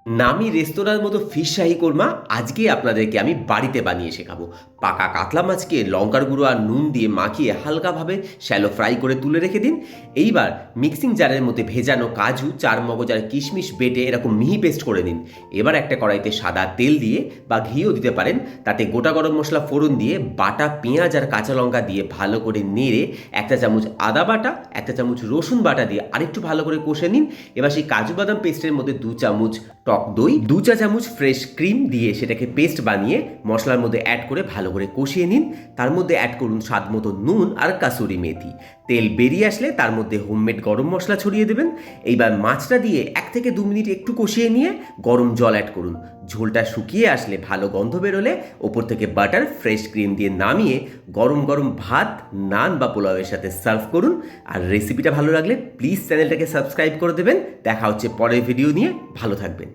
নামি রেস্তোরাঁর মতো ফিশ শাহি কোরমা আজকে আপনাদেরকে আমি বাড়িতে বানিয়ে শেখাবো। পাকা কাতলা মাছকে লঙ্কার গুঁড়ো আর নুন দিয়ে মাখিয়ে হালকাভাবে শ্যালো ফ্রাই করে তুলে রেখে দিন। এইবার মিক্সিং জারের মধ্যে ভেজানো কাজু, চারমগজ আর কিশমিশ বেটে এরকম মিহি পেস্ট করে নিন। এবার একটা কড়াইতে সাদা তেল দিয়ে বা ঘিও দিতে পারেন, তাতে গোটা গরম মশলা ফোড়ন দিয়ে বাটা পেঁয়াজ আর কাঁচা লঙ্কা দিয়ে ভালো করে নেড়ে একটা চামচ আদা বাটা, একটা চামচ রসুন বাটা দিয়ে আরেকটু ভালো করে কষে নিন। এবার সেই কাজু বাদাম পেস্টের মধ্যে 2 চামচ টক দই, 2 চা চামচ ফ্রেশ ক্রিম দিয়ে সেটাকে পেস্ট বানিয়ে মশলার মধ্যে অ্যাড করে ভালো করে কষিয়ে নিন। তার মধ্যে অ্যাড করুন স্বাদ মতো নুন আর কাসুরি মেথি। তেল বেরিয়ে আসলে তার মধ্যে হোমমেড গরম মশলা ছড়িয়ে দেবেন। এইবার মাছটা দিয়ে 1 থেকে 2 মিনিট একটু কষিয়ে নিয়ে গরম জল অ্যাড করুন। ঝোলটা শুকিয়ে আসলে ভালো গন্ধ বেরোলে ওপর থেকে বাটার, ফ্রেশ ক্রিম দিয়ে নামিয়ে গরম গরম ভাত, নান বা পোলাওয়ের সাথে সার্ভ করুন। আর রেসিপিটা ভালো লাগলে প্লিজ চ্যানেলটাকে সাবস্ক্রাইব করে দেবেন। দেখা হচ্ছে পরের ভিডিও নিয়ে। ভালো থাকবেন।